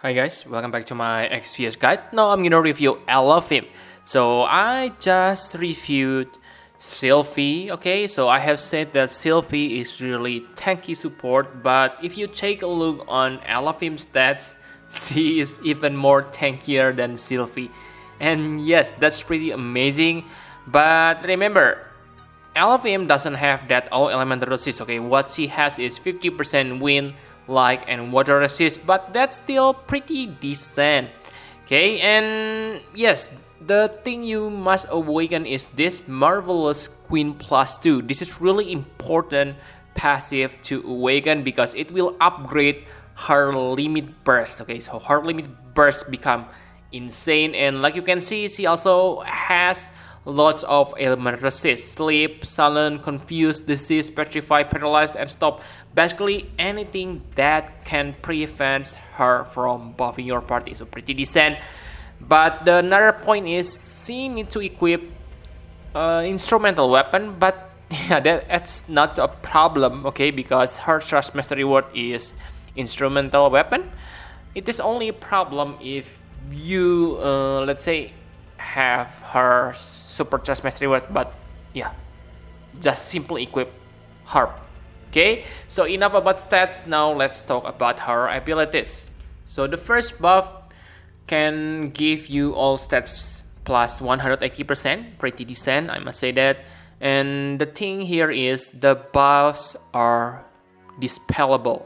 Hi guys, welcome back to my XPS guide. Now I'm gonna review Elephim. So I just reviewed Sylphy. Okay, so I have said that Sylphy is really tanky support, but if you take a look on Elephim stats, she is even more tankier than Sylphy. And yes, that's pretty amazing. But remember, Elephim doesn't have that all elemental resist. Okay, what she has is 50% wind, light, and water resist, but that's still pretty decent. Okay, and yes, the thing you must awaken is this marvelous Queen +2. This is really important passive to awaken because it will upgrade her limit burst. Okay, so her limit burst become insane, and like you can see, she also has lots of element resist: sleep, silent, confuse, disease, petrify, paralyze, and stop. Basically anything that can prevent her from buffing your party. So pretty decent. But the another point is she needs to equip instrumental weapon, but yeah, that's not a problem, okay, because her Trust Mastery Word is instrumental weapon. It is only a problem if you let's say have her super Trust Mastery Word, but yeah, just simply equip harp. Okay, so enough about stats. Now let's talk about her abilities. So the first buff can give you all stats plus 180%, pretty decent, I must say that. And the thing here is the buffs are dispellable.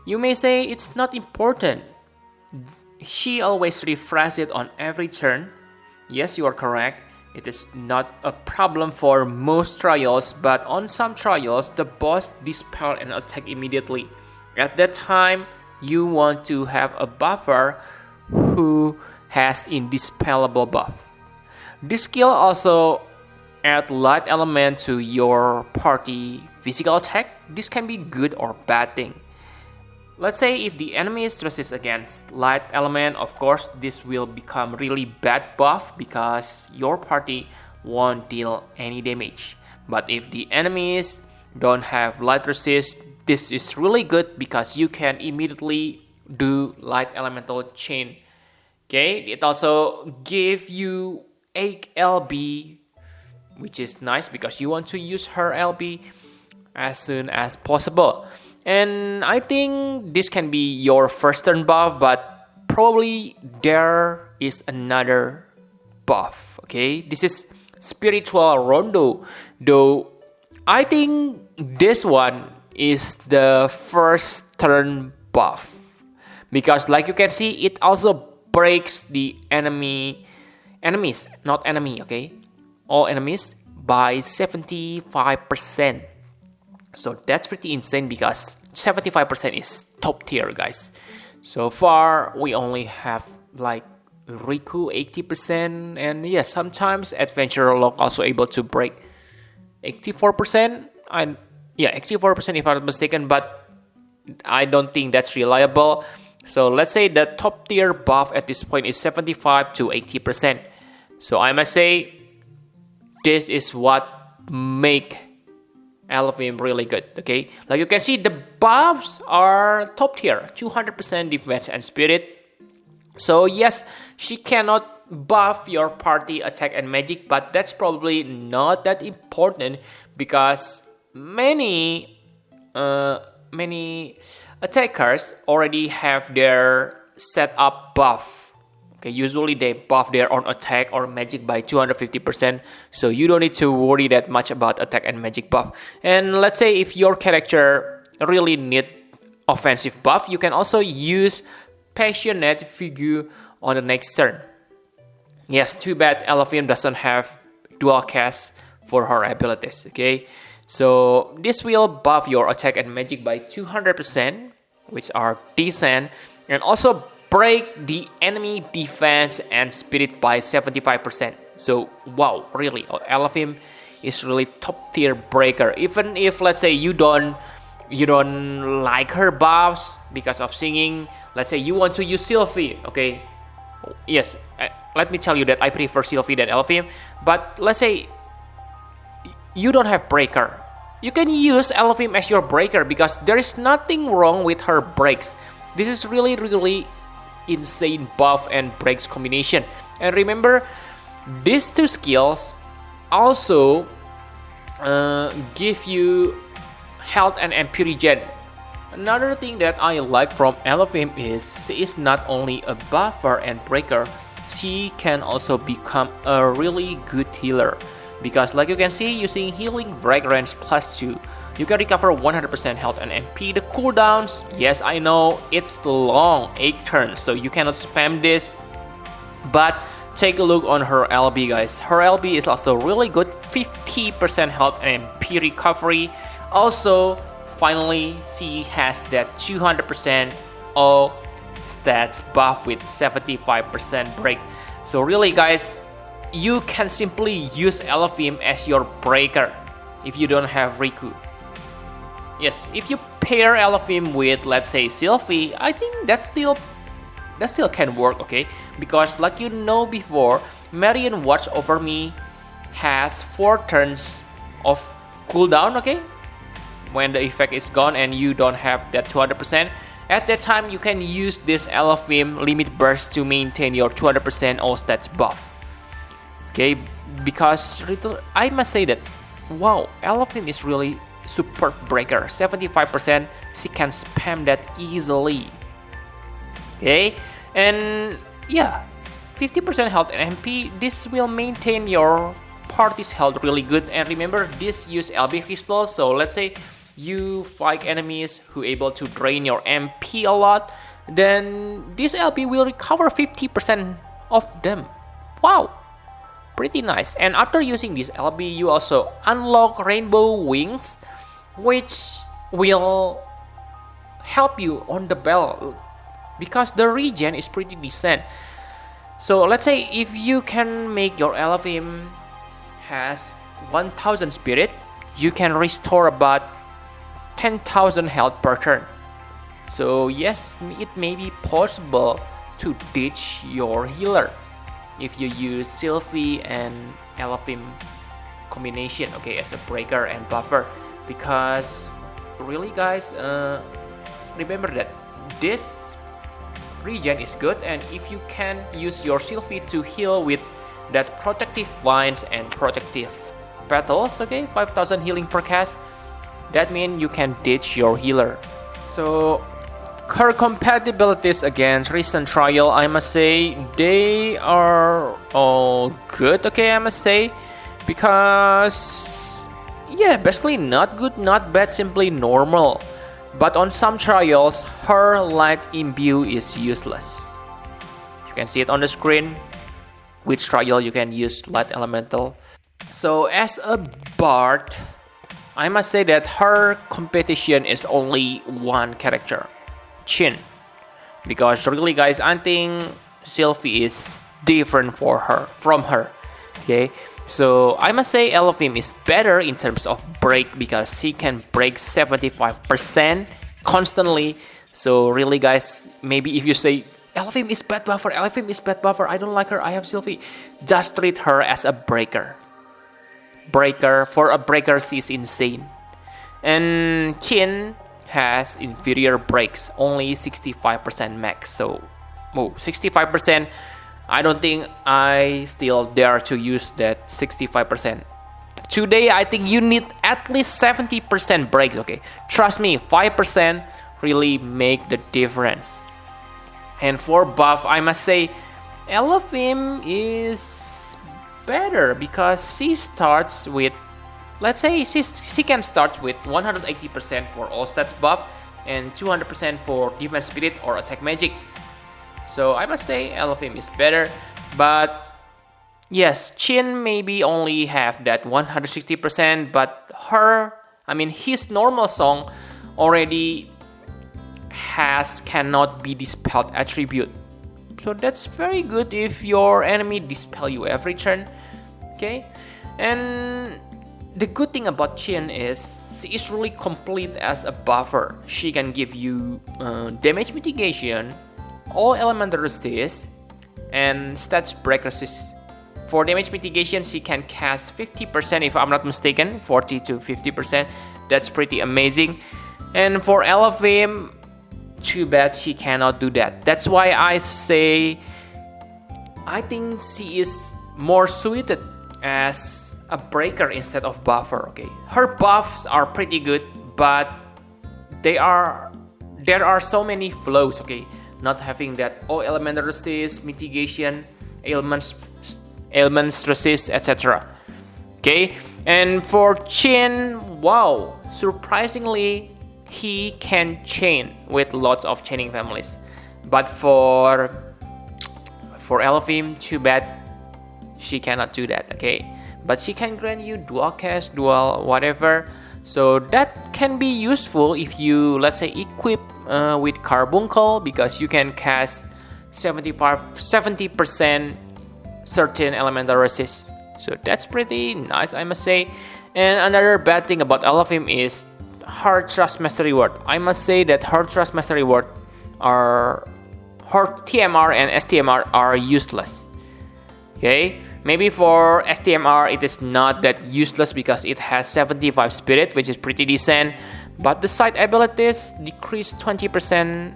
You may say it's not important. She always refreshes it on every turn. Yes, you are correct. It is not a problem for most trials, but on some trials, the boss dispel and attack immediately. At that time, you want to have a buffer who has indispellable buff. This skill also adds light element to your party physical attack. This can be good or bad thing. Let's say if the enemy is resist against light element, of course this will become really bad buff because your party won't deal any damage. But if the enemies don't have light resist, this is really good because you can immediately do light elemental chain. Okay, it also gives you 8 LB, which is nice because you want to use her LB as soon as possible. And I think this can be your first turn buff, but probably there is another buff. Okay, this is Spiritual Rondo, though I think this one is the first turn buff because like you can see, it also breaks the enemies, not enemy, okay, all enemies by 75%. So that's pretty insane because 75% is top tier, guys. So far, we only have like Riku 80%, and yeah, sometimes Adventurer Log also able to break 84%. 84% if I'm not mistaken, but I don't think that's reliable. So let's say the top tier buff at this point is 75 to 80%. So I must say, this is what make Elephim really good. Okay, like you can see, the buffs are top tier, 200% defense and spirit. So yes, she cannot buff your party attack and magic, but that's probably not that important because many attackers already have their set up buff. Okay, usually they buff their own attack or magic by 250%, so you don't need to worry that much about attack and magic buff. And let's say if your character really need offensive buff, you can also use Passionate Figure on the next turn. Yes, too bad Elephim doesn't have dual cast for her abilities. Okay, so this will buff your attack and magic by 200%, which are decent, and also break the enemy defense and spirit by 75%. So wow, really, Elephim is really top tier breaker. Even if let's say you don't like her buffs because of singing, let's say you want to use Sylphy. Okay, yes, let me tell you that I prefer Sylphy than Elephim. But let's say you don't have breaker, you can use Elephim as your breaker because there is nothing wrong with her breaks. This is really insane buff and breaks combination. And remember, these two skills also give you health and MP regen. Another thing that I like from Elephim is she is not only a buffer and breaker, she can also become a really good healer. Because like you can see, using healing break range +2, you can recover 100% health and MP. The cooldowns, yes I know, it's long, 8 turns, so you cannot spam this. But take a look on her LB guys. Her LB is also really good, 50% health and MP recovery. Also, finally, she has that 200% all stats buff with 75% break. So really guys, you can simply use Elephim as your breaker if you don't have Riku. Yes, if you pair Elephim with, let's say, Sylphy, I think that still can work, okay? Because like you know before, Marion Watch Over Me has 4 turns of cooldown, okay? When the effect is gone and you don't have that 200%, at that time you can use this Elephim limit burst to maintain your 200% all stats buff. Okay, because I must say that, wow, Elephim is really super breaker. 75%, she can spam that easily. Okay, and yeah, 50% health and MP. This will maintain your party's health really good. And remember, this use LB crystals. So let's say you fight enemies who able to drain your MP a lot, then this LB will recover 50% of them. Wow, pretty nice. And after using this LB, you also unlock Rainbow Wings, which will help you on the battle because the regen is pretty decent. So let's say if you can make your Elephim has 1000 spirit, you can restore about 10,000 health per turn. So yes, it may be possible to ditch your healer if you use Sylphy and Elephim combination, okay, as a breaker and buffer. Because really guys, remember that this regen is good, and if you can use your Sylphy to heal with that protective vines and protective petals, okay, 5000 healing per cast, that means you can ditch your healer. So her compatibilities against recent trial, I must say they are all good, okay, I must say, because yeah, basically not good, not bad, simply normal. But on some trials, her light imbue is useless. You can see it on the screen which trial you can use light elemental. So as a bard, I must say that her competition is only one character, Chin. Because really guys, I think Sylphy is different from her. Okay, so I must say Elephim is better in terms of break because she can break 75% constantly. So really guys, maybe if you say Elephim is bad buffer, Elephim is bad buffer, I don't like her, I have Sylphy, just treat her as a breaker. For a breaker, she's insane. And Chin has inferior breaks, only 65% max. So 65%, I don't think I still dare to use that 65%. Today I think you need at least 70% breaks, okay? Trust me, 5% really make the difference. And for buff, I must say Elephim is better because she starts with, let's say she can start with 180% for all stats buff and 200% for defense spirit or attack magic. So I must say Elephim is better, but yes, Chin maybe only have that 160%, but his normal song already cannot be dispelled attribute. So that's very good if your enemy dispel you every turn. Okay, and the good thing about Chin is she is really complete as a buffer. She can give you damage mitigation, all elemental resist, and stats break resist. For damage mitigation, she can cast 50% if I'm not mistaken, 40 to 50%. That's pretty amazing. And for Elephim, too bad she cannot do that. That's why I say I think she is more suited as a breaker instead of buffer. Okay, her buffs are pretty good, but there are so many flaws. Okay, not having that all element resist, mitigation, ailments resist, etc. Okay, and for Chin, wow, surprisingly he can chain with lots of chaining families, but for Elephim, too bad she cannot do that. Okay, but she can grant you dual cast, dual whatever, so that can be useful if you, let's say, equip with Carbuncle, because you can cast 70% certain elemental resist. So that's pretty nice, I must say. And another bad thing about Elephim is her Trust Mastery Word. I must say that her Trust Mastery Word are, her TMR and STMR are useless. Okay, maybe for STMR it is not that useless because it has 75 spirit, which is pretty decent, but the side abilities decrease 20%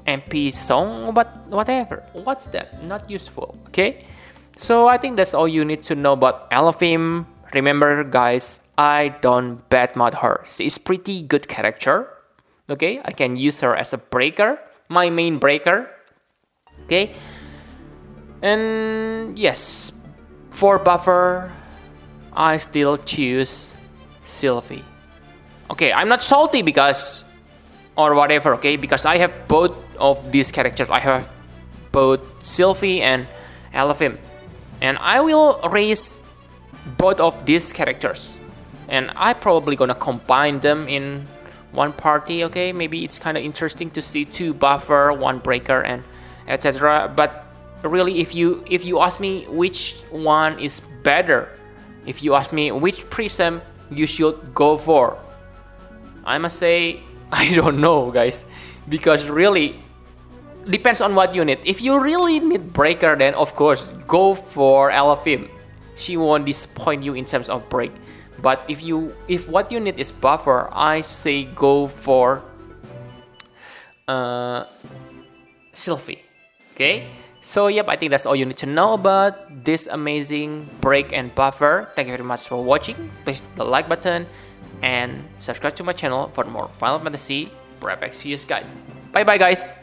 MP song, but whatever, what's that, not useful. Okay, so I think that's all you need to know about Elephim. Remember guys, I don't badmouth her. She is pretty good character. Okay, I can use her as a breaker, my main breaker. Okay, and yes, for buffer I still choose Sylphy. Okay, I'm not salty because or whatever, okay, because I have both of these characters. I have both Sylphy and Elephim, and I will raise both of these characters, and I probably gonna combine them in one party. Okay, maybe it's kind of interesting to see 2 buffer, 1 breaker, and etc. But really, if you ask me which one is better, if you ask me which prism you should go for, I must say I don't know guys, because really depends on what you need. If you really need breaker, then of course go for Elephim. She won't disappoint you in terms of break. But if what you need is buffer, I say go for Sylphy. Okay, so yep, I think that's all you need to know about this amazing break and buffer. Thank you very much for watching. Please hit the like button and subscribe to my channel for more Final Fantasy Prep Exvius guide. Bye bye guys.